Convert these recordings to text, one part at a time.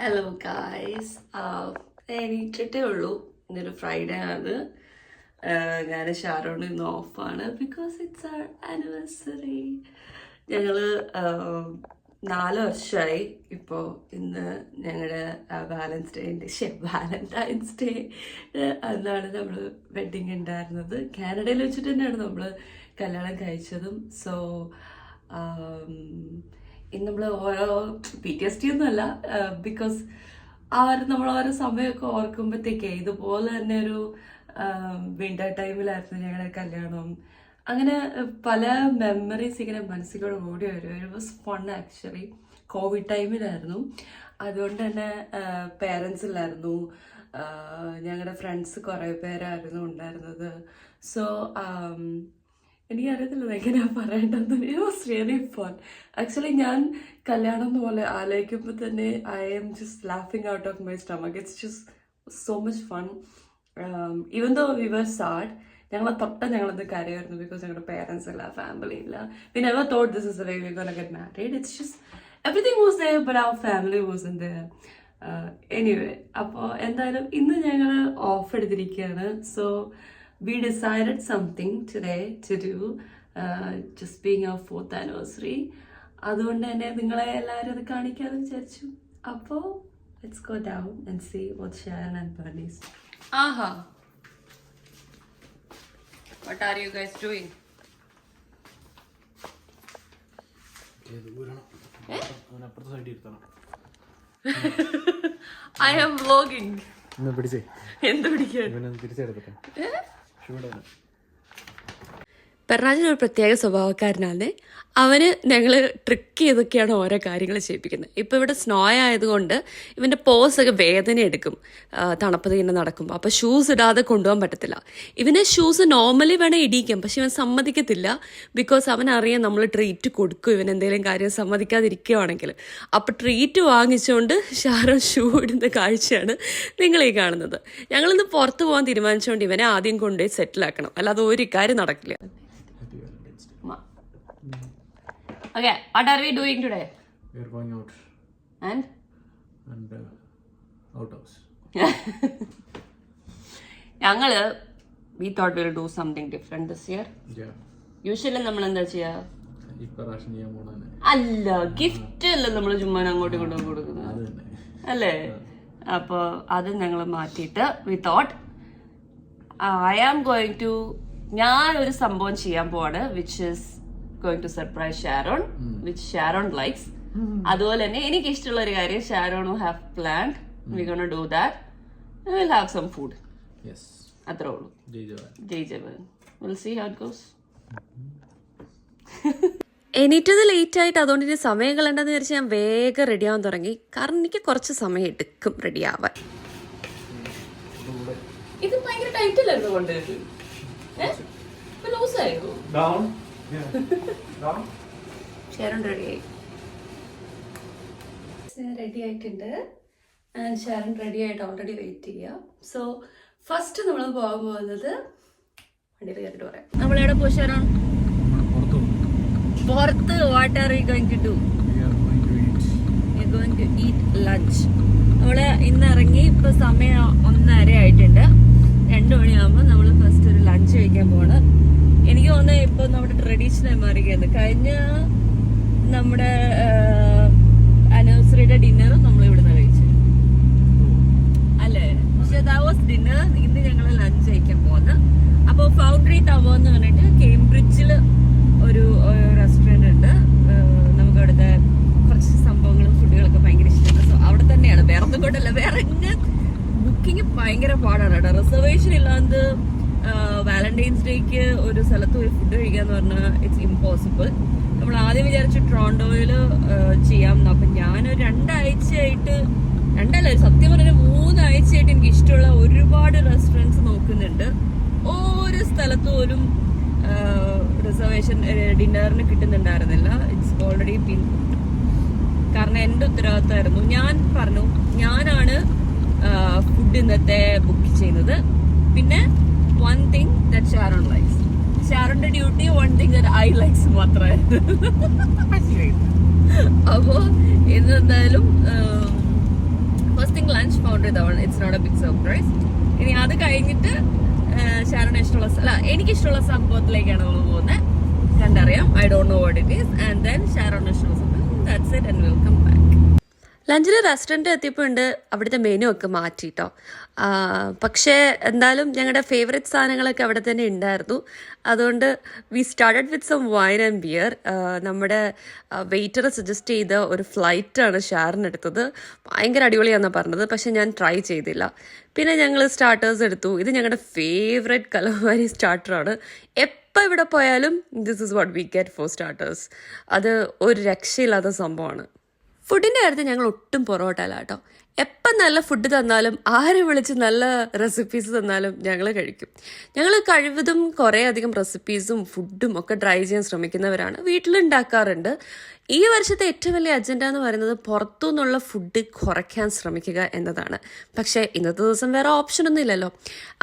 Hello guys, എണീറ്റിട്ടേ ഉള്ളൂ. ഇന്നൊരു Friday ആണ്. ഞാൻ ഷാരോൺ ഇന്ന് ഓഫാണ് ബിക്കോസ് ഇറ്റ്സ് അവർ ആനിവേഴ്സറി. ഞങ്ങൾ 4 വർഷമായി ഇപ്പോൾ. ഇന്ന് ഞങ്ങളുടെ വാലന്റൈൻസ് ഡേ അന്നാണ് നമ്മൾ വെഡിങ് ഉണ്ടായിരുന്നത്. കാനഡയിൽ വെച്ചിട്ട് തന്നെയാണ് നമ്മൾ കല്യാണം കഴിച്ചതും. സോ ഇന്ന് നമ്മൾ ഓരോ PTSD ഒന്നുമല്ല, ബിക്കോസ് നമ്മൾ ഓരോ സമയമൊക്കെ ഓർക്കുമ്പോഴത്തേക്കേ ഇതുപോലെ തന്നെ ഒരു വിന്റർ ടൈമിലായിരുന്നു ഞങ്ങളുടെ കല്യാണം. അങ്ങനെ പല മെമ്മറീസ് ഇങ്ങനെ മനസ്സിലൂടെ ഓടി വരും. It was fun actually. Covid ടൈമിലായിരുന്നു, അതുകൊണ്ട് തന്നെ പേരൻസ് ഇല്ലായിരുന്നു. ഞങ്ങളുടെ ഫ്രണ്ട്സ് കുറേ പേരായിരുന്നു ഉണ്ടായിരുന്നത്. സോ എനിക്കറിയത്തില്ല എങ്ങനെയാ പറയേണ്ടത്. It was really fun actually. ഞാൻ കല്യാണം പോലെ ആലോചിക്കുമ്പോൾ തന്നെ ഐ ആം ജസ്റ്റ് ലാഫിങ് out of my stomach. It's just so much fun. Even though we were sad, ഞങ്ങളത് കരയായിരുന്നു ബിക്കോസ് ഞങ്ങളുടെ പേരൻസ് ഇല്ല, ഫാമിലി ഇല്ല. We never thought this is the way we gonna get married. It's just everything was there but our family wasn't there. Anyway, അപ്പോൾ എന്തായാലും ഇന്ന് ഞങ്ങൾ off എടുത്തിരിക്കുകയാണ്. So we decided something today to do, just being our 4th anniversary. അതുകൊണ്ട് തന്നെ നിങ്ങളെ എല്ലാവരും അത് കാണിക്കാമെന്ന് വിചാരിച്ചു. അപ്പോൾ let's go down and see what Sharon and Bernice. Aha, what are you guys doing? I am vlogging. എന്ത് പിടിക്കാൻ? പെർണാജിനൊരു പ്രത്യേക സ്വഭാവക്കാരനാണ്. അവന് ഞങ്ങൾ ട്രിക്ക് ചെയ്തൊക്കെയാണ് ഓരോ കാര്യങ്ങൾ ചെയ്യിപ്പിക്കുന്നത്. ഇപ്പോൾ ഇവിടെ സ്നോ ആയതുകൊണ്ട് ഇവൻ്റെ പോസൊക്കെ വേദന എടുക്കും തണുപ്പത് ഇങ്ങനെ നടക്കുമ്പോൾ. അപ്പോൾ ഷൂസ് ഇടാതെ കൊണ്ടുപോകാൻ പറ്റത്തില്ല. ഇവന് ഷൂസ് നോർമലി വേണേൽ ഇടിക്കും, പക്ഷെ ഇവൻ സമ്മതിക്കത്തില്ല. ബിക്കോസ് അവനറിയാം നമ്മൾ ട്രീറ്റ് കൊടുക്കും ഇവൻ എന്തെങ്കിലും കാര്യം സമ്മതിക്കാതിരിക്കുകയാണെങ്കിൽ. അപ്പോൾ ട്രീറ്റ് വാങ്ങിച്ചുകൊണ്ട് ഷാരോൺ ഷൂ ഇടുന്ന കാഴ്ചയാണ് നിങ്ങളീ കാണുന്നത്. ഞങ്ങളിന്ന് പുറത്ത് പോകാൻ തീരുമാനിച്ചുകൊണ്ട് ഇവനെ ആദ്യം കൊണ്ടുപോയി സെറ്റിലാക്കണം, അല്ലാതെ ഒരു കാര്യം നടക്കില്ല. Okay, what are we doing today? We are going out. And Outhouse. ഞങ്ങള് we thought we'll do something different this year. Yeah. Usually നമ്മൾ എന്താ ചെയ്യാ? ഇപ്രാവശ്യം ചെയ്യാൻ പോണേ അല്ല, ഗിഫ്റ്റ് അല്ല നമ്മൾ ചുമ്മാ അങ്ങോട്ടും ഇങ്ങോട്ടും കൊടുക്കുന്നത് അല്ലേ? അപ്പോൾ അത് ഞങ്ങൾ മാറ്റിയിട്ട് we thought I am going to, ഞാൻ ഒരു സംഭവം ചെയ്യാൻ പോവാണ് which is going to surprise Sharon, which Sharon likes. അതുപോലെ തന്നെ എനിക്ക് ഇഷ്ടമുള്ള ഒരു കാര്യം Sharon have planned. We're going to do that. And we'll have some food. Yes. അത്രേ ഉള്ളൂ. ജയ് ജവാൻ. We'll see how it goes. എണീറ്റത് ലേറ്റ് ആയിട്ട്, അതുകൊണ്ട് ഇനി സമയം കളണ്ടെന്ന് വിചാരിച്ച് ഞാൻ വേഗം റെഡി ആവാൻ തുടങ്ങി. കാരണം എനിക്ക് കുറച്ച് സമയം എടുക്കും റെഡി ആവാൻ. ഇത് ഭയങ്കര ടൈറ്റ് അല്ലായിരുന്നു കൊണ്ട് ലൂസായിരുന്നു. ഷാരോൺ റെഡിയായി. റെഡി ആയിട്ടുണ്ട്. ആൻഡ് ഷാരോൺ റെഡി ആയിട്ട് ഓൾറെഡി വെയിറ്റ് ചെയ്യാം. സോ ഫസ്റ്റ് നമ്മൾ പോകാൻ പോകുന്നത് വണ്ടിയിൽ കയറിയിട്ട് പറയാം. നമ്മളെവിടെ പോകും ഷാരോൺ? പുറത്ത്. What are we going to do? We are going to eat lunch. നമ്മള് ഇന്ന് ഇറങ്ങി ഇപ്പൊ സമയം 1:30 ആയിട്ടുണ്ട്. 2 മണിയാകുമ്പോൾ നമ്മൾ ഫസ്റ്റ് ഒരു ലഞ്ച് കഴിക്കാൻ പോകണം. എനിക്ക് തോന്നുന്നത് ഇപ്പൊ നമ്മുടെ ട്രഡീഷണൽ മാറിയാണ്. കഴിഞ്ഞ നമ്മുടെ ആനിവേഴ്സറിയുടെ ഡിന്നർ നമ്മൾ ഇവിടുന്ന് കഴിച്ചു അല്ലേ? പക്ഷെ ദാറ്റ് വാസ് ഡിന്നർ. ഇന്ന് ഞങ്ങൾ ലഞ്ച് കഴിക്കാൻ പോകുന്നത്. അപ്പോൾ ഫൗണ്ടറി ടവർ എന്ന് പറഞ്ഞിട്ട് കേംബ്രിഡ്ജിൽ ഒരു റെസ്റ്റോറൻറ്റ് ഉണ്ട്. നമുക്ക് അവിടുത്തെ കുറച്ച് സംഭവങ്ങളും ഫുഡുകളൊക്കെ ഭയങ്കര ഇഷ്ടമാണ്. സോ അവിടെ തന്നെയാണ്, വേറെ ഒന്നും കൊണ്ടല്ല. വേറെ ബുക്കിംഗ് ഭയങ്കര പാടാണ് കേട്ടോ. റിസർവേഷൻ ഇല്ലാണ്ട് വാലന്റൈൻസ് ഡേക്ക് ഒരു സ്ഥലത്ത് പോയി ഫുഡ് കഴിക്കാന്ന് പറഞ്ഞാൽ ഇറ്റ്സ് ഇമ്പോസിബിൾ. നമ്മൾ ആദ്യം വിചാരിച്ചു ടൊറോണ്ടോയിൽ ചെയ്യാം. അപ്പം ഞാനൊരു 2 ആഴ്ചയായിട്ട്, 2 അല്ല സത്യം പറഞ്ഞാൽ 3 ആഴ്ചയായിട്ട് എനിക്ക് ഇഷ്ടമുള്ള ഒരുപാട് റെസ്റ്റോറൻറ്റ്സ് നോക്കുന്നുണ്ട്. ഓരോ സ്ഥലത്ത് പോലും റിസർവേഷൻ ഡിന്നറിന് കിട്ടുന്നുണ്ടായിരുന്നില്ല. It's already been. കാരണം എൻ്റെ ഉത്തരവാദിത്തമായിരുന്നു. ഞാൻ പറഞ്ഞു ഞാനാണ് ഫുഡ് ഇന്നത്തെ ബുക്ക് ചെയ്യുന്നത്. പിന്നെ one thing that Sharon likes. Sharon's duty, one thing that I likes മാത്രമായിരുന്നു. അപ്പോൾ ഇന്നെന്തായാലും ഫൗണ്ടറി തവൺ, it's not a big surprise. ഇനി അത് കഴിഞ്ഞിട്ട് ഷാരോൺ ഇഷ്ടമുള്ള എനിക്കിഷ്ടമുള്ള സംഭവത്തിലേക്കാണ് നമ്മൾ പോകുന്നത്. കണ്ടറിയാം. I don't know what it is. And then Sharon ഇഷ്ടമുള്ള സംഭവം. That's it and welcome back. ലഞ്ചിൽ റെസ്റ്റോറൻറ്റ് എത്തിയപ്പോൾ ഉണ്ട് അവിടുത്തെ മെനു ഒക്കെ മാറ്റി കേട്ടോ. പക്ഷേ എന്തായാലും ഞങ്ങളുടെ ഫേവറേറ്റ് സാധനങ്ങളൊക്കെ അവിടെ തന്നെ ഉണ്ടായിരുന്നു. അതുകൊണ്ട് we started with some wine and beer. നമ്മുടെ വെയിറ്റർ സജസ്റ്റ് ചെയ്ത ഒരു ഫ്ലൈറ്റാണ് ഷാറിനെടുത്തത്. ഭയങ്കര അടിപൊളിയാണെന്നാണ് പറഞ്ഞത്. പക്ഷെ ഞാൻ ട്രൈ ചെയ്തില്ല. പിന്നെ ഞങ്ങൾ സ്റ്റാർട്ടേഴ്സ് എടുത്തു. ഇത് ഞങ്ങളുടെ ഫേവറേറ്റ് കലമാരി സ്റ്റാർട്ടറാണ്. എപ്പോൾ ഇവിടെ പോയാലും this is what we get for starters. അത് ഒരു രക്ഷയില്ലാത്ത സംഭവമാണ്. ഫുഡിൻ്റെ കാര്യത്തിൽ ഞങ്ങൾ ഒട്ടും പുറകോട്ടല്ല കേട്ടോ. എപ്പം നല്ല ഫുഡ് തന്നാലും ആരെ വിളിച്ച് നല്ല റെസിപ്പീസ് തന്നാലും ഞങ്ങൾ കഴിക്കും. ഞങ്ങൾ കഴിവതും കുറേ അധികം റെസിപ്പീസും ഫുഡും ഒക്കെ ട്രൈ ചെയ്യാൻ ശ്രമിക്കുന്നവരാണ്. വീട്ടിലുണ്ടാക്കാറുണ്ട്. ഈ വർഷത്തെ ഏറ്റവും വലിയ അജണ്ട എന്ന് പറയുന്നത് പുറത്തുനിന്നുള്ള ഫുഡ് കുറയ്ക്കാൻ ശ്രമിക്കുക എന്നതാണ്. പക്ഷേ ഇന്നത്തെ ദിവസം വേറെ ഓപ്ഷനൊന്നും ഇല്ലല്ലോ.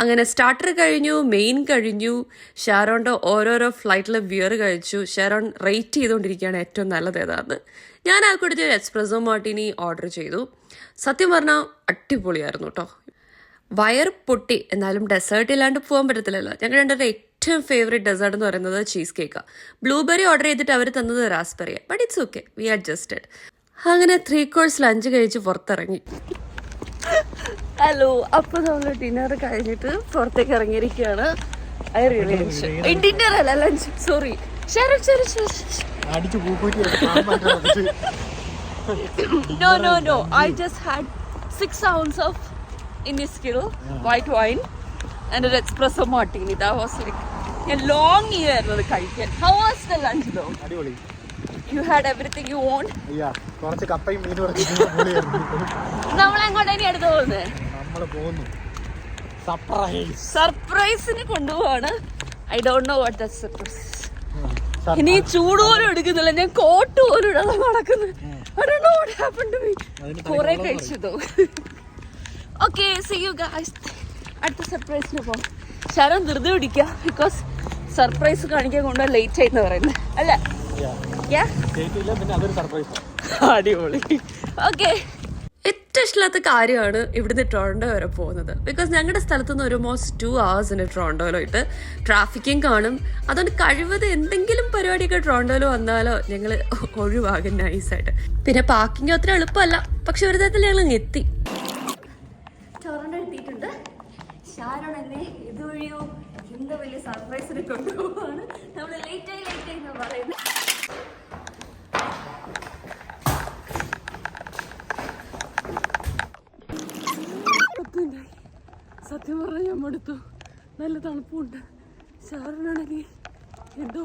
അങ്ങനെ സ്റ്റാർട്ടർ കഴിഞ്ഞു, മെയിൻ കഴിഞ്ഞു, ഷാരോണിൻ്റെ ഓരോരോ ഫ്ലൈറ്റിലെ ബിയർ കഴിച്ചു. ഷാരോൺ റേറ്റ് ചെയ്തുകൊണ്ടിരിക്കുകയാണ് ഏറ്റവും നല്ലത് ഏതാണെന്ന്. ഞാൻ ആ കൂട്ടത്തിൽ ഒരു എക്സ്പ്രസോ മാർട്ടിനി ഓർഡർ ചെയ്തു. സത്യം പറഞ്ഞാൽ അടിപൊളിയായിരുന്നു കേട്ടോ. വയർ പൊട്ടി. എന്നാലും ഡെസേർട്ട് ഇല്ലാണ്ട് പോകാൻ പറ്റത്തില്ലല്ലോ. ഞങ്ങളുടെ ഏറ്റവും ഫേവറേറ്റ് ഡെസേർട്ട് എന്ന് പറയുന്നത് ചീസ് കേക്കാണ്. ബ്ലൂബെറി ഓർഡർ ചെയ്തിട്ട് അവർ തന്നത് റാസ്ബെറിയാണ്. But it's okay, we adjusted. അങ്ങനെ 3 കോഴ്സ് ലഞ്ച് കഴിച്ച് പുറത്തിറങ്ങി. ഹലോ, അപ്പോൾ നമ്മൾ ഡിന്നർ കഴിഞ്ഞിട്ട് പുറത്തേക്ക് ഇറങ്ങിയിരിക്കുകയാണ്. I really enjoy. ഡിന്നർ അല്ല, lunch. Sorry. No. I just had 6 ounces of Indian white wine and an espresso martini. That was like a long year to കഴിക്കാൻ. How was the lunch though? അടിപൊളി. You had everything you want? Yeah. കുറച്ച് കപ്പയും മീനും പൊളിയായിരുന്നു. നമ്മൾ എങ്ങോട്ടാ ഇനി അടുത്ത് പോകുന്നത്? നമ്മൾ പോകുന്നു സർപ്രൈസിന് കൊണ്ടുപോവാണ്. I don't know what that surprise. ഇനി ചൂട് പോലും എടുക്കുന്നില്ല. ഞാൻ കോട്ട് പോലും ഇടാതെ നടക്കുന്നു. I don't know what happened to me. കുറെ കഴിച്ചതോ. Okay, see you guys. അടുത്ത സർപ്രൈസിന് പോകാം. ശരം ധൃതി പിടിക്കുക. ബിക്കോസ് സർപ്രൈസ് കാണിക്കാൻ കൊണ്ട് ലേറ്റ് ആയിന്ന് പറയുന്നത് അല്ല. അടിപൊളി. ഓക്കെ, ഏറ്റവും ഇഷ്ടമില്ലാത്ത കാര്യമാണ് ഇവിടുന്ന് ടൊറൻഡോ വരെ പോകുന്നത്. ബിക്കോസ് ഞങ്ങളുടെ സ്ഥലത്തു നിന്ന് ഓൾമോസ്റ്റ് 2 hours ഉണ്ട് ടൊറൻഡോയിലോട്ട്. ട്രാഫിക്കും കാണും. അതുകൊണ്ട് കഴിവത് എന്തെങ്കിലും പരിപാടിയൊക്കെ ടൊറൻഡോയിൽ വന്നാലോ ഞങ്ങൾ ഒഴിവാകും നൈസായിട്ട്. പിന്നെ പാർക്കിംഗ് അത്ര എളുപ്പമല്ല. പക്ഷെ ഒരു തരത്തിൽ ഞങ്ങൾ എത്തി. ടൊറൻഡോ എത്തിയിട്ടുണ്ട്. ഷാരോൺ എന്നെ ഇതുവഴിയോ എന്താ വലിയ സർപ്രൈസിനെ കൊണ്ടുപോവാണ്. നമ്മൾ ലേറ്റായി എന്ന് പറയുന്നത്. സത്യം പറഞ്ഞാൽ ഞാൻ മടുത്തു. നല്ല തണുപ്പുണ്ട്. ഷാരോണാണെങ്കിൽ എന്തോ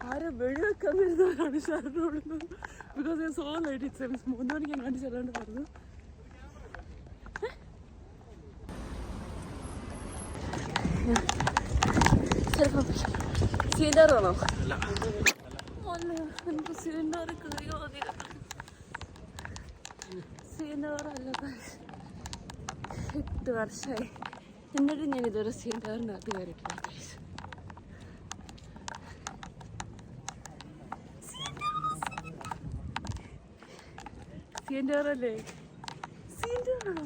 ആരെ വെടിവെക്കാൻ വരുന്നവരാണ് ഷാരോണോടുന്നത്. ബിക്കോസ് ഞാൻ സോ ലൈറ്റ്. ഇറ്റ്സ് 3 മണിക്ക് എങ്ങാണ്ട് ചെല്ലാണ്ട് പറഞ്ഞു. ചിലപ്പോ സിലിണ്ടർ വേണോ? എനിക്ക് സിലിണ്ടർ കയറിയോ മതിയായിരുന്നു. സിലിണ്ടർ അല്ല, 8 വർഷമായി. എന്നിട്ട് ഞാൻ ഇതുവരെ സിലിണ്ടറിനകത്ത് കയറിയിട്ടില്ല. സിലിണ്ടർ അല്ലേ? സിലിണ്ടർ ആണോ?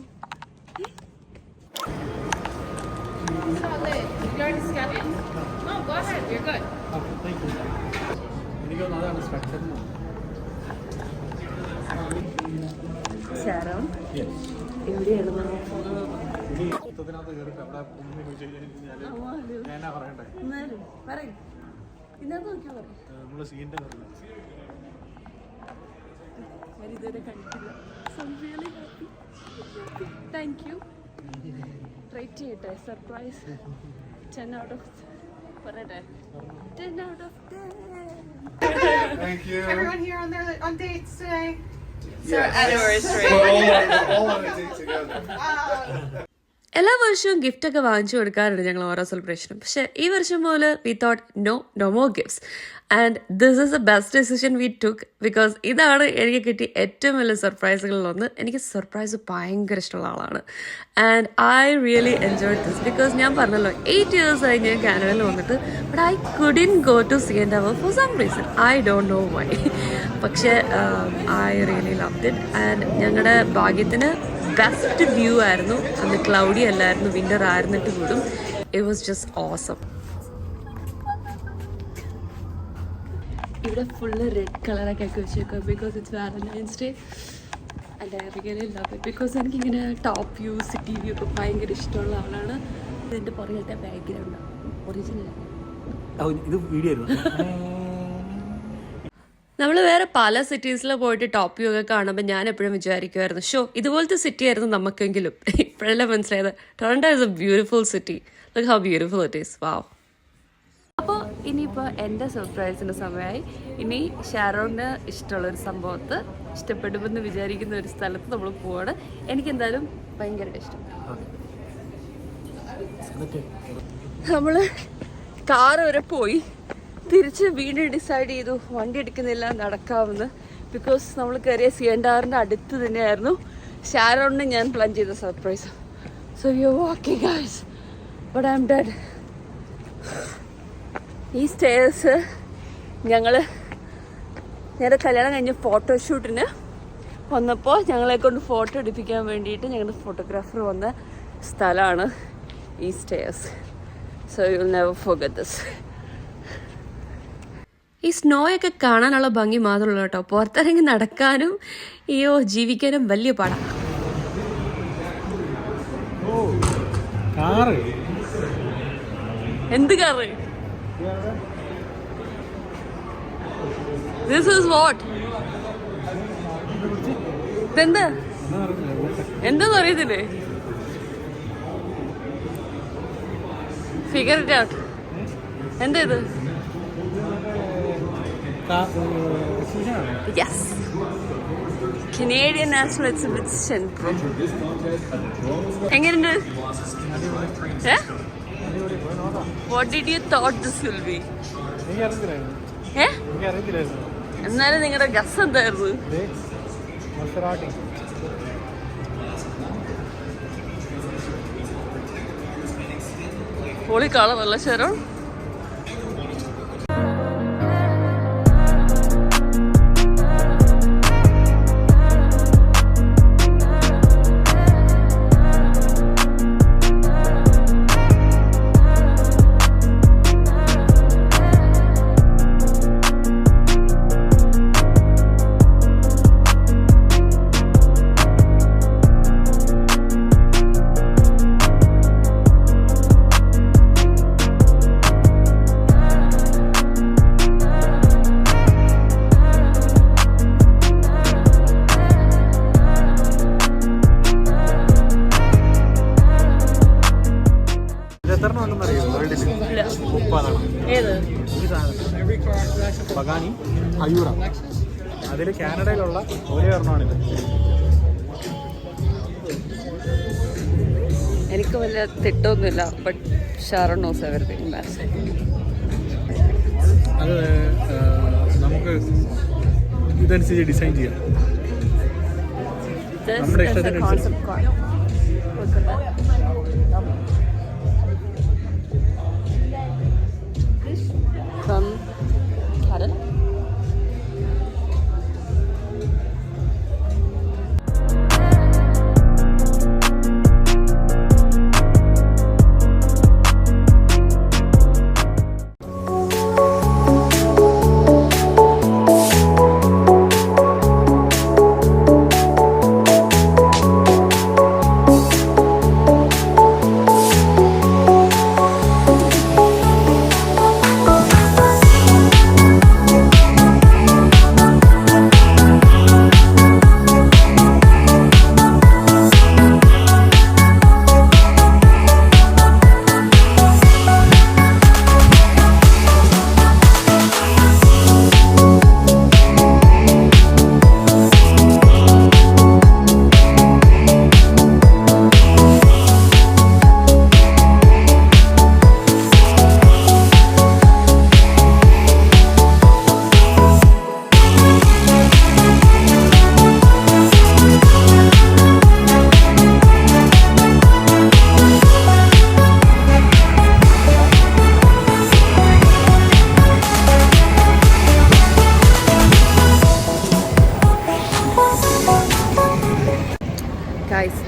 ശരം എവിടെയാണ് പറയും. ഇന്നത്തെ നോക്കിയാ പറയും. ഞാൻ ഇതുവരെ കണ്ടിട്ടില്ല. Thank you. റേറ്റ് ചെയ്യട്ടെ. സർപ്രൈസ് 10 out of പറയട്ടെ. 10 out of 10. Thank you. Everyone here on dates today? Yes. Anniversary. We're all on a date together. എല്ലാ വർഷവും ഗിഫ്റ്റൊക്കെ വാങ്ങിച്ചു കൊടുക്കാറുണ്ട് ഞങ്ങൾ ഓരോ സെലിബ്രേഷനും. പക്ഷേ ഈ വർഷം പോലെ we thought no more gifts. And this is the best decision we took. Because ഇതാണ് എനിക്ക് കിട്ടിയ ഏറ്റവും വലിയ സർപ്രൈസുകളിലൊന്ന്. എനിക്ക് സർപ്രൈസ് ഭയങ്കര ഇഷ്ടമുള്ള ആളാണ്. And I really enjoy this. Because ഞാൻ പറഞ്ഞല്ലോ 8 years ആയി ഞാൻ കാനഡയിൽ വന്നിട്ട്. But I couldn't go to CN Tower for some reason. I don't know why. പക്ഷേ I really loved it. And ഞങ്ങളുടെ ഭാഗ്യത്തിന് ബെസ്റ്റ് വ്യൂ ആയിരുന്നു. അന്ന് ക്ലൗഡി അല്ലായിരുന്നു, വിൻ്റർ ആയിരുന്നിട്ട് പോലും ഇറ്റ് വാസ് ജസ്റ്റ് ഓസം. ഇവിടെ ഫുള്ള് റെഡ് കളറൊക്കെ ആക്കി വെച്ചേക്കുക because it's Valentine's day and I really love it because എനിക്കിങ്ങനെ ടോപ്പ് വ്യൂ സിറ്റി വ്യൂ ഒക്കെ ഭയങ്കര ഇഷ്ടമുള്ള ആളാണ്. ഇതിൻ്റെ പുറകിലത്തെ ബാക്ക്ഗ്രൗണ്ട് ഒറിജിനൽ. ഇത് വീഡിയോ ആയിരുന്നു. നമ്മൾ വേറെ പല സിറ്റീസിൽ പോയിട്ട് ടോപ്പ് വ്യൂ ഒക്കെ കാണുമ്പോൾ ഞാൻ എപ്പോഴും വിചാരിക്കുമായിരുന്നു ഇതുപോലത്തെ സിറ്റി ആയിരുന്നു നമുക്കെങ്കിലും. ഇപ്പോഴല്ലേ മനസ്സിലായത് Toronto is a beautiful city. Look how beautiful it is. Wow. അപ്പോൾ ഇനിയിപ്പോൾ എൻ്റെ സർപ്രൈസിൻ്റെ സമയമായി. ഇനി ഷാരോണിന് ഇഷ്ടമുള്ളൊരു സംഭവത്ത് ഇഷ്ടപ്പെടുമെന്ന് വിചാരിക്കുന്ന ഒരു സ്ഥലത്ത് നമ്മൾ പോവാണ്. എനിക്കെന്തായാലും ഭയങ്കരമായിട്ട് ഇഷ്ടം. നമ്മൾ കാറ് വരെ പോയി തിരിച്ച് വീണ്ടും ഡിസൈഡ് ചെയ്തു വണ്ടി എടുക്കുന്നില്ല, നടക്കാമെന്ന്. ബിക്കോസ് നമ്മൾ കയറിയ സിയൻഡാറിൻ്റെ അടുത്ത് തന്നെയായിരുന്നു ഷാരോണിന് ഞാൻ പ്ലാൻ ചെയ്ത surprise. So you are walking guys but I am dead. ഈ സ്റ്റേഴ്സ് ഞങ്ങളുടെ കല്യാണം കഴിഞ്ഞ് ഫോട്ടോഷൂട്ടിന് വന്നപ്പോൾ ഞങ്ങളെ കൊണ്ട് ഫോട്ടോ എടുപ്പിക്കാൻ വേണ്ടിയിട്ട് ഞങ്ങളുടെ ഫോട്ടോഗ്രാഫർ വന്ന സ്ഥലമാണ് ഈ stairs. So you will never forget this. ഈ സ്നോയൊക്കെ കാണാനുള്ള ഭംഗി മാത്രമല്ല കേട്ടോ, പുറത്തിറങ്ങി നടക്കാനും ജീവിക്കാനും വലിയ പാടാണ്. എന്ത് കാറ്? This is what? ഇതെന്താ എന്താന്ന് അറിയത്തില്ലേ? Figure it out. എന്താ ഇത്? Yes. Canadian National Exhibition. എങ്ങനെയുണ്ട്? What did you thought this will be? എന്നാലും നിങ്ങളുടെ ഗസ് എന്തായിരുന്നു? പൊളി കളറല്ല ശരൺ? പഗാനി അയൂറ. അതിൽ കാനഡയിലുള്ള ഒരേ ഒരെണ്ണമാണിത്. എനിക്ക് വലിയ തെറ്റൊന്നുമില്ല, ബട്ട് ഷാരോൺ നോസ് എവരിതിങ്. അത് നമുക്ക് ഇതനുസരിച്ച് ഡിസൈൻ ചെയ്യാം. നമ്മുടെ ഇഷ്ടത്തിനനുസരിച്ച്. From Canada.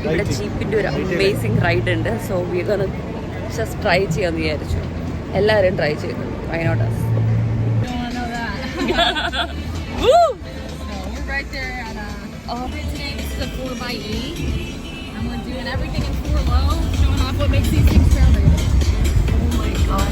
ഇവിടെ ജീപ്പിൻ്റെ ഒരു അമേസിങ് റൈഡ് ഉണ്ട്. So we gonna just try ചെയ്യാമെന്ന് വിചാരിച്ചു. എല്ലാവരും ട്രൈ ചെയ്തു. Why not us? We're right there at this is a 4xe, and we're doing everything in 4 low, showing off what makes these things trailblazers. Oh my god.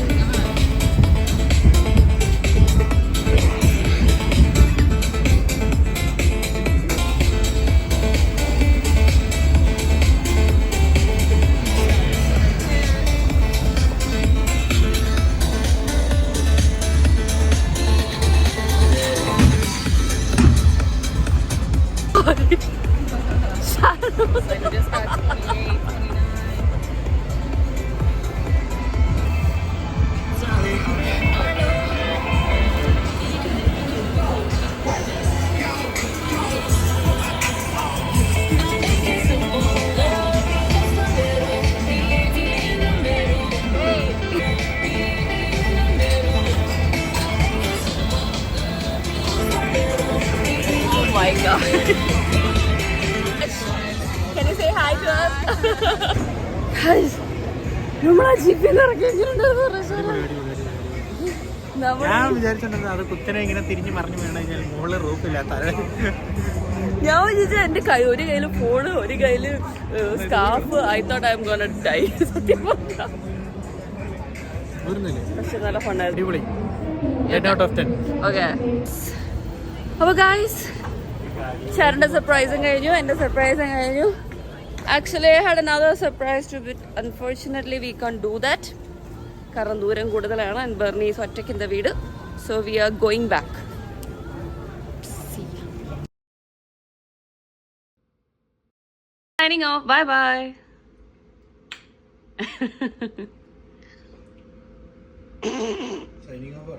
So we just got 28, 29. Oh my god. Can you say hi to us? Guys, നമ്മളാ ജീപ്പിൽ ഞാൻ വിചാരിച്ചിട്ടുണ്ടെങ്കിൽ അത് കുത്തനെ ഇങ്ങനെ തിരിഞ്ഞ് മറിഞ്ഞു വീണ് കഴിഞ്ഞാൽ മുകളിൽ റൂപ്പില്ലാത്ത ഞാൻ വിചാരിച്ച എന്റെ കൈ ഒരു കയ്യില് ഫോണ് ഒരു കയ്യില് scarf. I thought I'm gonna die. സത്യം പറഞ്ഞാൽ പക്ഷെ നല്ല ഫണ്ടായിരുന്നു. അടിപൊളി. 10 out of 10. ഓക്കെ അപ്പോൾ ഗായ്സ് ചേട്ടൻ്റെ സർപ്രൈസും കഴിഞ്ഞു, എൻ്റെ സർപ്രൈസും കഴിഞ്ഞു. Actually I had another surprise to bit. Unfortunately we can do that കാരണം ദൂരം കൂടുതലാണ് ആൻഡ് ബെർണീസ് ഒറ്റയ്ക്കിൻ്റെ വീട്. So we are going back. Signing off. Bye bye. Signing off.